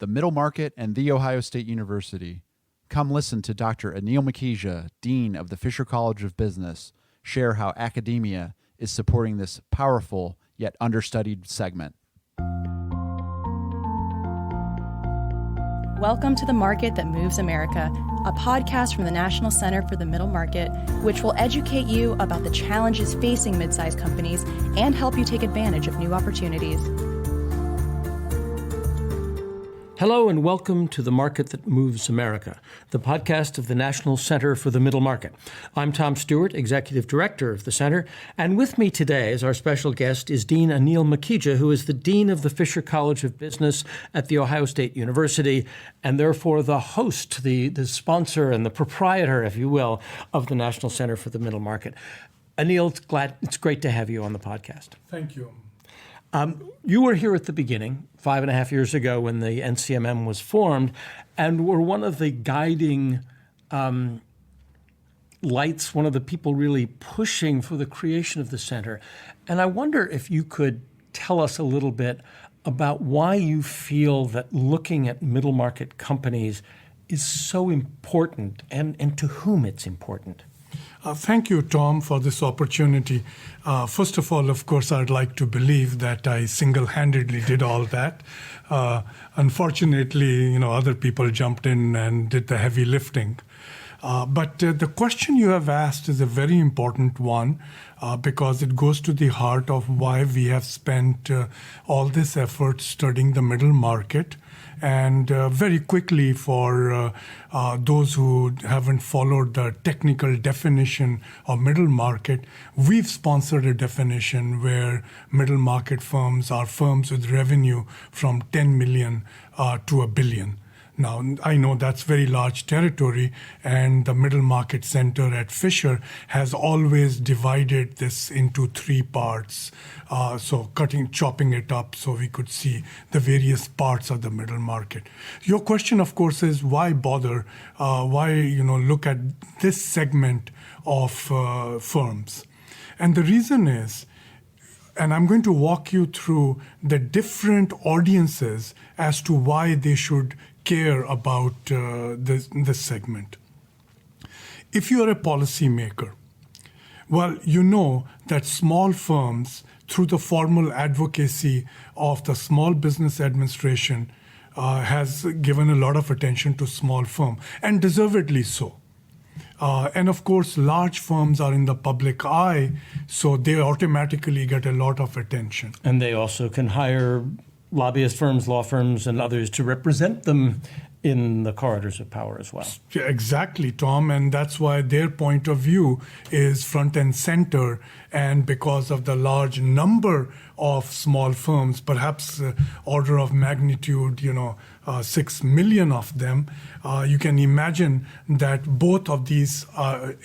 the middle market, and The Ohio State University. Come listen to Dr. Anil Makhija, Dean of the Fisher College of Business, share how academia is supporting this powerful yet understudied segment. Welcome to The Market That Moves America, a podcast from the National Center for the Middle Market, which will educate you about the challenges facing mid-sized companies and help you take advantage of new opportunities. Hello and welcome to The Market That Moves America, the podcast of the National Center for the Middle Market. I'm Tom Stewart, Executive Director of the Center, and with me today as our special guest is Dean Anil Makhija, who is the Dean of the Fisher College of Business at The Ohio State University, and therefore the host, the sponsor and the proprietor, if you will, of the National Center for the Middle Market. Anil, it's great to have you on the podcast. Thank you. You were here at the beginning, 5.5 years ago when the NCMM was formed, and were one of the guiding lights, one of the people really pushing for the creation of the center. And I wonder if you could tell us a little bit about why you feel that looking at middle market companies is so important and to whom it's important. Thank you, Tom, for this opportunity. First of all, of course, I'd like to believe that I single-handedly did all that. Unfortunately, other people jumped in and did the heavy lifting. But the question you have asked is a very important one because it goes to the heart of why we have spent all this effort studying the middle market. And very quickly, for those who haven't followed the technical definition of middle market, we've sponsored a definition where middle market firms are firms with revenue from 10 million to $1 billion. Now, I know that's very large territory, and the Middle Market Center at Fisher has always divided this into three parts. Chopping it up so we could see the various parts of the middle market. Your question, of course, is why bother? Why look at this segment of firms? And the reason is, and I'm going to walk you through the different audiences as to why they should care about this segment. If you are a policymaker, well, you know that small firms, through the formal advocacy of the Small Business Administration, has given a lot of attention to small firm, and deservedly so. And of course, large firms are in the public eye, so they automatically get a lot of attention. And they also can hire lobbyist firms, law firms, and others to represent them in the corridors of power as well. Yeah, exactly, Tom, and that's why their point of view is front and center. And because of the large number of small firms, perhaps order of magnitude, 6 million of them, you can imagine that both of these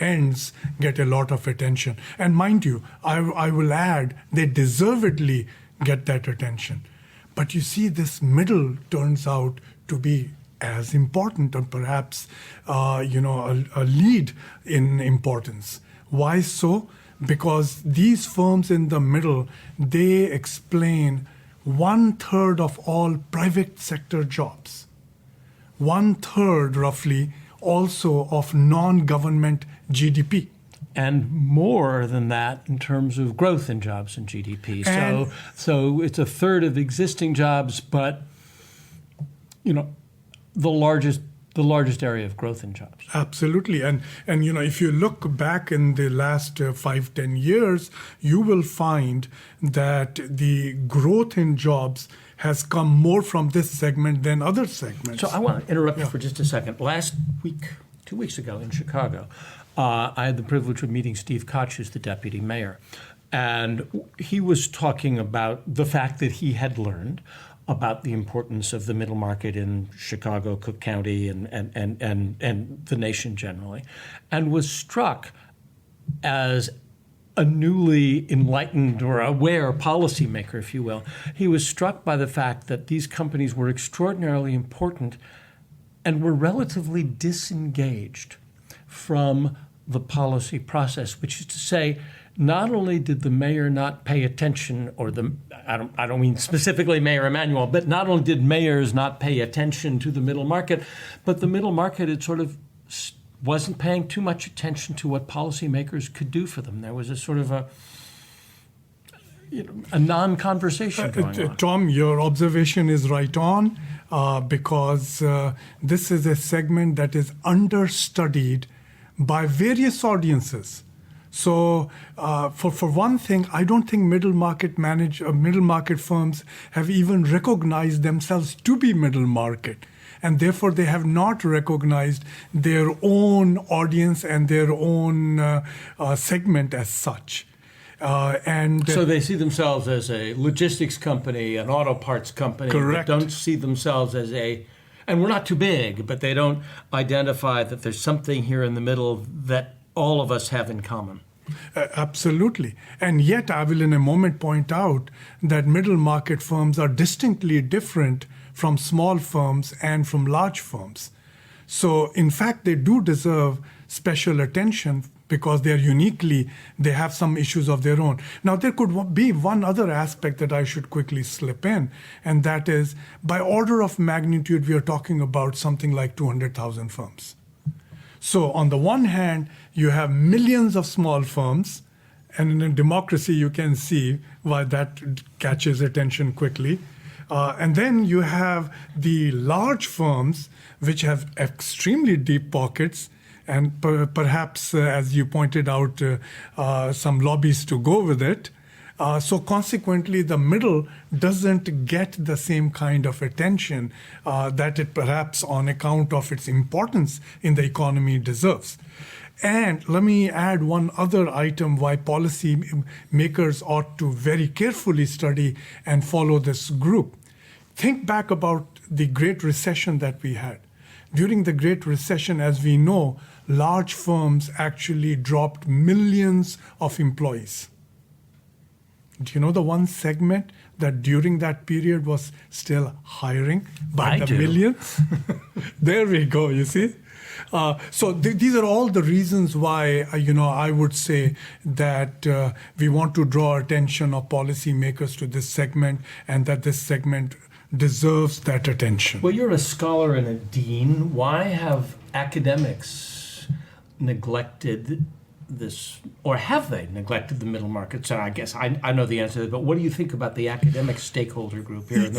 ends get a lot of attention. And mind you, I will add, they deservedly get that attention. But you see, this middle turns out to be as important, and perhaps, a lead in importance. Why so? Because these firms in the middle, they explain 1/3 of all private sector jobs. 1/3, roughly, also of non-government GDP. And more than that in terms of growth in jobs and GDP. So it's 1/3 of existing jobs, but the largest area of growth in jobs. Absolutely. And if you look back in the last 5-10 years, you will find that the growth in jobs has come more from this segment than other segments. So I want to interrupt you for just a second. Last week, 2 weeks ago in Chicago, I had the privilege of meeting Steve Koch, who's the deputy mayor. And he was talking about the fact that he had learned about the importance of the middle market in Chicago, Cook County, and the nation generally, and was struck as a newly enlightened or aware policymaker, if you will. He was struck by the fact that these companies were extraordinarily important and were relatively disengaged from the policy process, which is to say, not only did the mayor not pay attention, or I don't mean specifically Mayor Emanuel, but not only did mayors not pay attention to the middle market, but the middle market had sort of wasn't paying too much attention to what policymakers could do for them. There was a sort of a non-conversation going on. Tom, your observation is right on, because this is a segment that is understudied by various audiences. So, for one thing, I don't think middle market firms have even recognized themselves to be middle market, and therefore they have not recognized their own audience and their own segment as such. So they see themselves as a logistics company, an auto parts company. Correct. They don't see themselves as and we're not too big, but they don't identify that there's something here in the middle that all of us have in common. Absolutely. And yet I will in a moment point out that middle market firms are distinctly different from small firms and from large firms. So in fact, they do deserve special attention because they have some issues of their own. Now, there could be one other aspect that I should quickly slip in, and that is, by order of magnitude, we are talking about something like 200,000 firms. So on the one hand, you have millions of small firms, and in a democracy, you can see why that catches attention quickly. And then you have the large firms, which have extremely deep pockets, and perhaps, as you pointed out, some lobbies to go with it. So consequently, the middle doesn't get the same kind of attention that it perhaps on account of its importance in the economy deserves. And let me add one other item why policy makers ought to very carefully study and follow this group. Think back about the Great Recession that we had. During the Great Recession, as we know, large firms actually dropped millions of employees. Do you know the one segment that during that period was still hiring by the millions? There we go, you see? So these are all the reasons why, I would say that we want to draw attention of policymakers to this segment, and that this segment deserves that attention. Well, you're a scholar and a dean. Why have academics neglected this, or have they neglected the middle market? So I guess I know the answer to that, but what do you think about the academic stakeholder group here,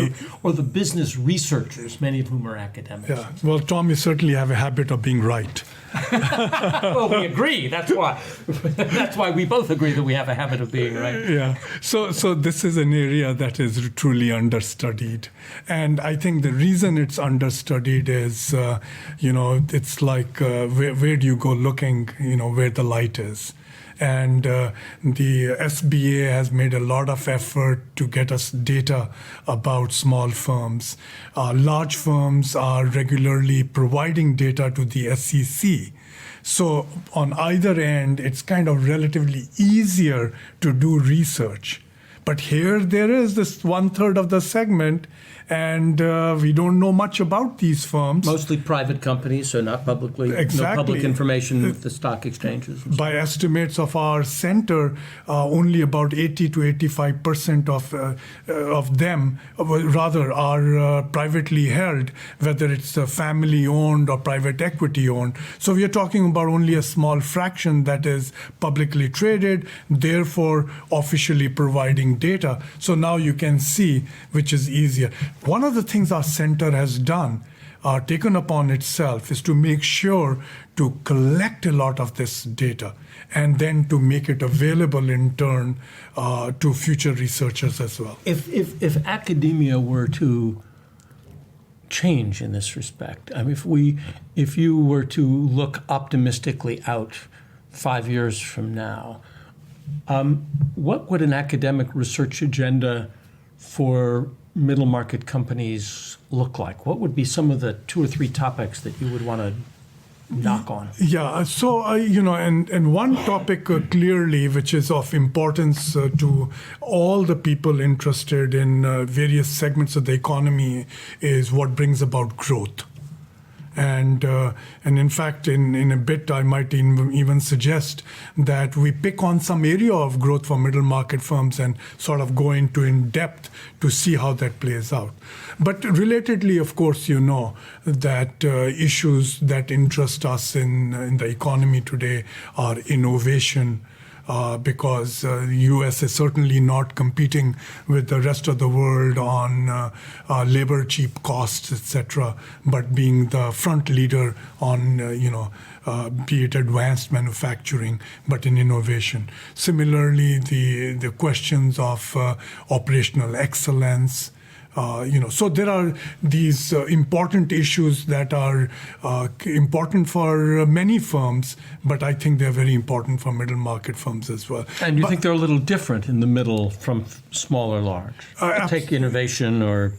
or the business researchers, many of whom are academics? Yeah, well, Tom, you certainly have a habit of being right. Well, we agree. That's why we both agree that we have a habit of being right. Yeah. So this is an area that is truly understudied, and I think the reason it's understudied is, it's like where do you go looking, where the light is. And the SBA has made a lot of effort to get us data about small firms. Large firms are regularly providing data to the SEC. So on either end, it's kind of relatively easier to do research. But here there is this 1/3 of the segment, and we don't know much about these firms. Mostly private companies, so not publicly, exactly. No public information with the stock exchanges. By estimates of our center, only about 80 to 85% of them, rather, are privately held, whether it's family-owned or private equity-owned. So we are talking about only a small fraction that is publicly traded, therefore officially providing data. So now you can see which is easier. One of the things our center has done, taken upon itself, is to make sure to collect a lot of this data and then to make it available in turn to future researchers as well. If academia were to change in this respect, I mean, if you were to look optimistically out 5 years from now, what would an academic research agenda for middle market companies look like? What would be some of the 2 or 3 topics that you would want to knock on? Yeah, so, and one topic clearly, which is of importance to all the people interested in various segments of the economy, is what brings about growth. And in fact, in a bit, I might even suggest that we pick on some area of growth for middle market firms and sort of go into in depth to see how that plays out. But relatedly, of course, you know that issues that interest us in the economy today are innovation, because the U.S. is certainly not competing with the rest of the world on labor cheap costs, etc., but being the front leader on, be it advanced manufacturing, but in innovation. Similarly, the questions of operational excellence. So there are these important issues that are important for many firms, but I think they're very important for middle market firms as well. And you think they're a little different in the middle from small or large? Take innovation or...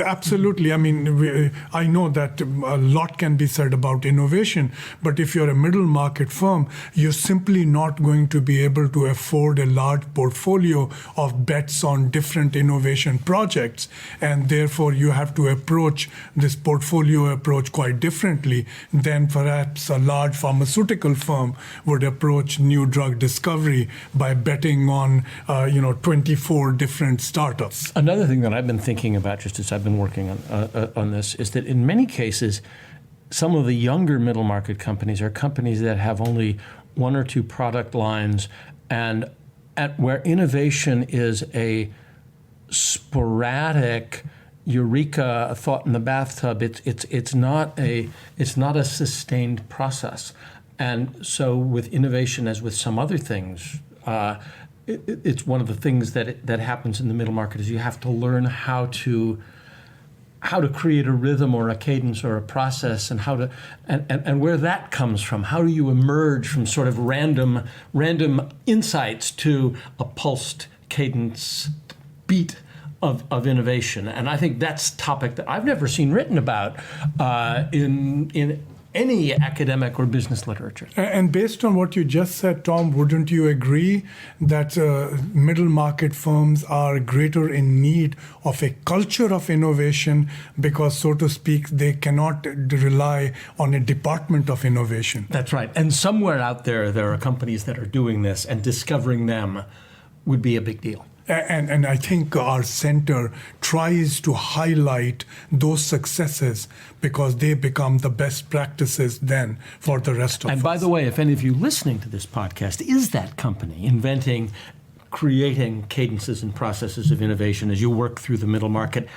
Absolutely. I mean, I know that a lot can be said about innovation, but if you're a middle market firm, you're simply not going to be able to afford a large portfolio of bets on different innovation projects. And therefore, you have to approach this portfolio approach quite differently than perhaps a large pharmaceutical firm would approach new drug discovery by betting on, 24 different startups. Another thing that I've been thinking about, just as I've been working on this, is that in many cases, some of the younger middle market companies are companies that have only one or two product lines, and where innovation is a sporadic eureka, a thought in the bathtub. It's not a sustained process, and so with innovation, as with some other things. It's one of the things that happens in the middle market is you have to learn how to create a rhythm or a cadence or a process, and how to and where that comes from. How do you emerge from sort of random insights to a pulsed cadence beat of innovation? And I think that's a topic that I've never seen written about in any academic or business literature. And based on what you just said, Tom, wouldn't you agree that middle market firms are greater in need of a culture of innovation because, so to speak, they cannot rely on a department of innovation? That's right. And somewhere out there are companies that are doing this, and discovering them would be a big deal. And I think our center tries to highlight those successes because they become the best practices then for the rest of us. And by the way, if any of you listening to this podcast is that company creating cadences and processes of innovation as you work through the middle market,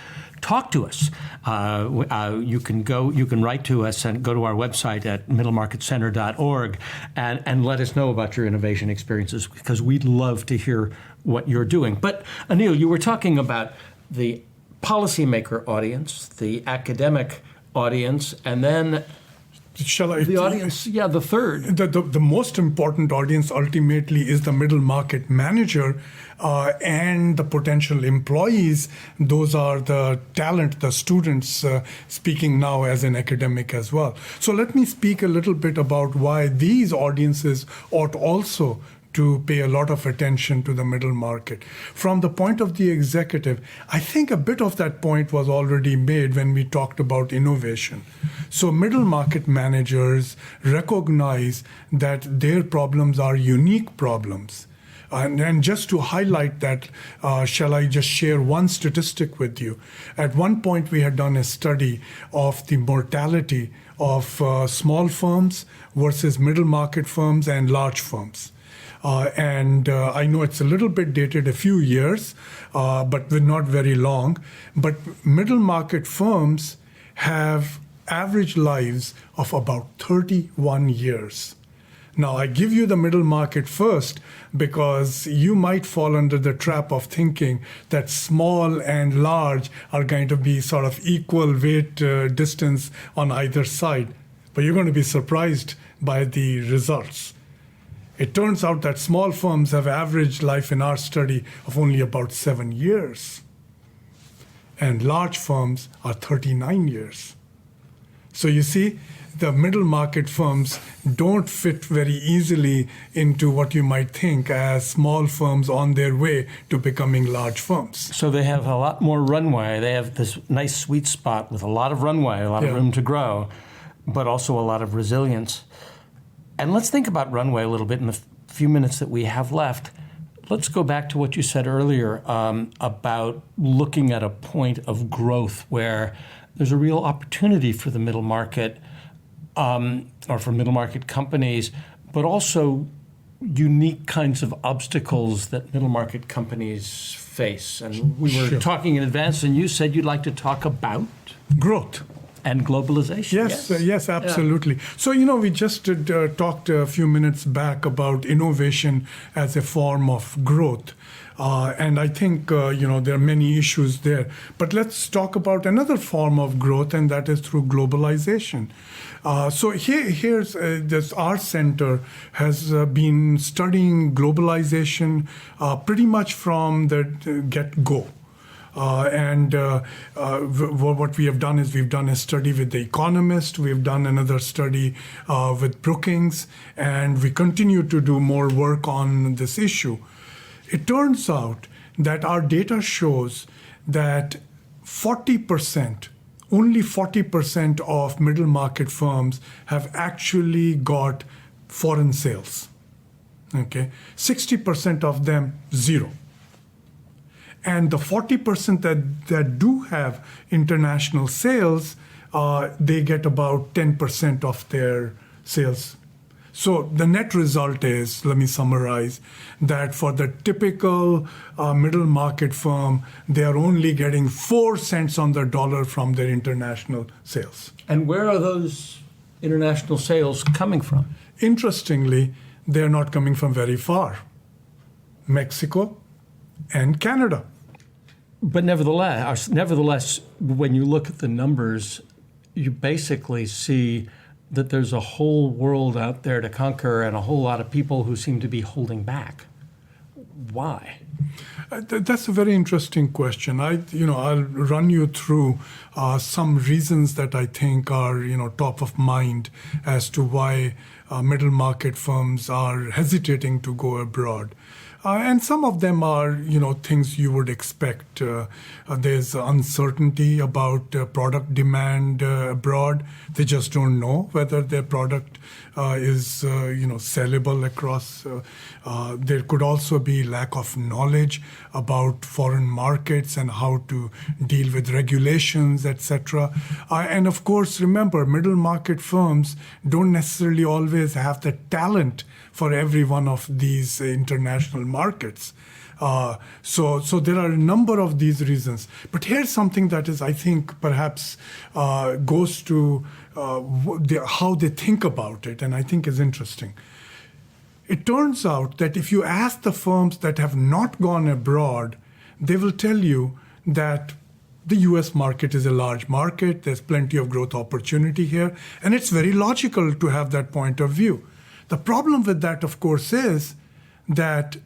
talk to us. You can write to us and go to our website at middlemarketcenter.org and let us know about your innovation experiences, because we'd love to hear what you're doing. But Anil, you were talking about the policymaker audience, the academic audience, and then the audience, the third. The most important audience ultimately is the middle market manager and the potential employees. Those are the talent, the students, speaking now as an academic as well. So let me speak a little bit about why these audiences ought also to pay a lot of attention to the middle market. From the point of the executive, I think a bit of that point was already made when we talked about innovation. So middle market managers recognize that their problems are unique problems. And just to highlight that, shall I just share one statistic with you? At one point, we had done a study of the mortality of small firms versus middle market firms and large firms. I know it's a little bit dated, a few years, but not very long. But middle market firms have average lives of about 31 years. Now, I give you the middle market first because you might fall under the trap of thinking that small and large are going to be sort of equal weight distance on either side. But you're going to be surprised by the results. It turns out that small firms have average life in our study of only about 7 years. And large firms are 39 years. So you see, the middle market firms don't fit very easily into what you might think as small firms on their way to becoming large firms. So they have a lot more runway. They have this nice sweet spot with a lot of runway, a lot of room to grow, but also a lot of resilience. And let's think about runway a little bit in the few minutes that we have left. Let's go back to what you said earlier about looking at a point of growth where there's a real opportunity for the middle market or for middle market companies, but also unique kinds of obstacles that middle market companies face. And we were talking in advance, and you said you'd like to talk about growth. And globalization. Yes, absolutely. Yeah. So, we just talked a few minutes back about innovation as a form of growth. And I think, there are many issues there. But let's talk about another form of growth, and that is through globalization. So here's our center has been studying globalization pretty much from the get-go. What we have done is we've done a study with The Economist, we've done another study with Brookings, and we continue to do more work on this issue. It turns out that our data shows that only 40% of middle market firms have actually got foreign sales. Okay, 60% of them, zero. And the 40% that do have international sales, they get about 10% of their sales. So the net result is, let me summarize, that for the typical middle market firm, they are only getting 4 cents on the dollar from their international sales. And where are those international sales coming from? Interestingly, they're not coming from very far. Mexico and Canada. But nevertheless, when you look at the numbers, you basically see that there's a whole world out there to conquer and a whole lot of people who seem to be holding back. Why? That's a very interesting question. I'll run you through some reasons that I think are, top of mind as to why middle market firms are hesitating to go abroad. And some of them are, things you would expect. There's uncertainty about product demand abroad. They just don't know whether their product is, sellable across. There could also be lack of knowledge about foreign markets and how to deal with regulations, etc. And of course, remember, middle market firms don't necessarily always have the talent for every one of these international markets. So there are a number of these reasons. But here's something that is, I think, perhaps goes to how they think about it, and I think is interesting. It turns out that if you ask the firms that have not gone abroad, they will tell you that the US market is a large market, there's plenty of growth opportunity here, and it's very logical to have that point of view. The problem with that, of course, is that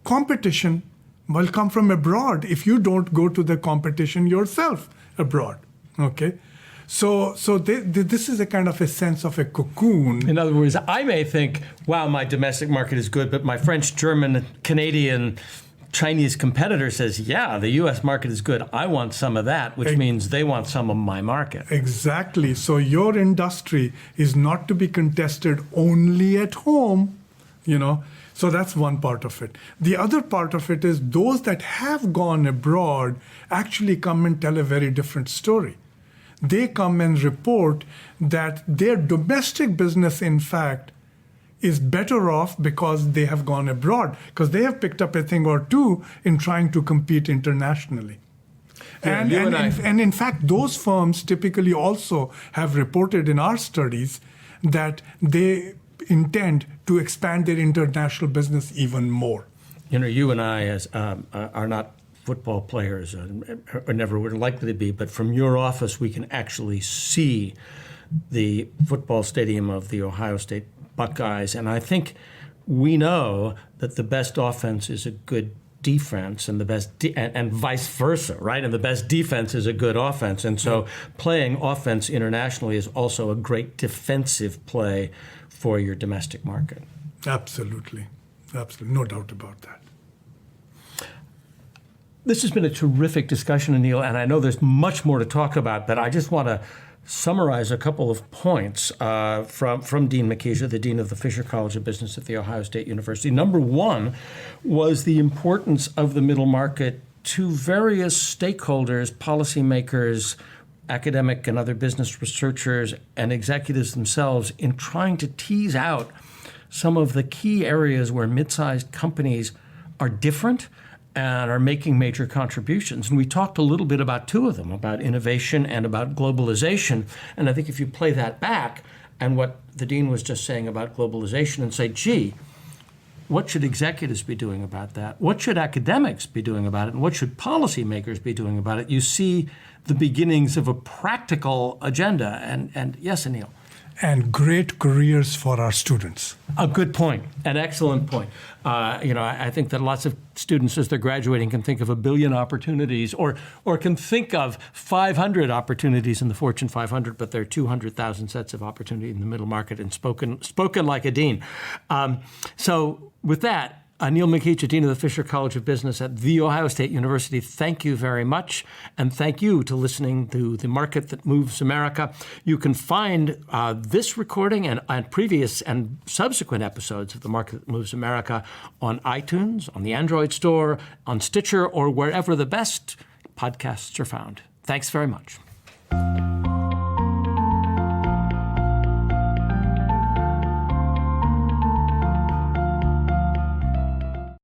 competition will come from abroad if you don't go to the competition yourself abroad, okay? So this is a kind of a sense of a cocoon. In other words, I may think, wow, my domestic market is good, but my French, German, Canadian, Chinese competitor says, yeah, the U.S. market is good. I want some of that, which means they want some of my market. Exactly. So your industry is not to be contested only at home, So that's one part of it. The other part of it is those that have gone abroad actually come and tell a very different story. They come and report that their domestic business, in fact, is better off because they have gone abroad, because they have picked up a thing or two in trying to compete internationally. Yeah, and in fact, those firms typically also have reported in our studies that they intend to expand their international business even more. You and I are not football players, or never were likely to be, but from your office, we can actually see the football stadium of the Ohio State Buckeyes. And I think we know that the best offense is a good defense and the best and vice versa, right? And the best defense is a good offense. And so playing offense internationally is also a great defensive play for your domestic market. Absolutely. Absolutely. No doubt about that. This has been a terrific discussion, Anil, and I know there's much more to talk about, but I just want to summarize a couple of points from Dean Makhija, the Dean of the Fisher College of Business at The Ohio State University. Number one was the importance of the middle market to various stakeholders, policymakers, academic and other business researchers, and executives themselves in trying to tease out some of the key areas where mid-sized companies are different and are making major contributions. And we talked a little bit about two of them, about innovation and about globalization. And I think if you play that back and what the dean was just saying about globalization and say, gee, what should executives be doing about that? What should academics be doing about it? And what should policymakers be doing about it? You see the beginnings of a practical agenda. And yes, Anil. And great careers for our students. A good point, an excellent point. I think that lots of students, as they're graduating, can think of 1 billion opportunities, or can think of 500 opportunities in the Fortune 500, but there are 200,000 sets of opportunity in the middle market, and spoken like a dean. So with that, Anil Makhija, Dean of the Fisher College of Business at The Ohio State University, thank you very much. And thank you to listening to The Market That Moves America. You can find this recording and previous and subsequent episodes of The Market That Moves America on iTunes, on the Android Store, on Stitcher, or wherever the best podcasts are found. Thanks very much.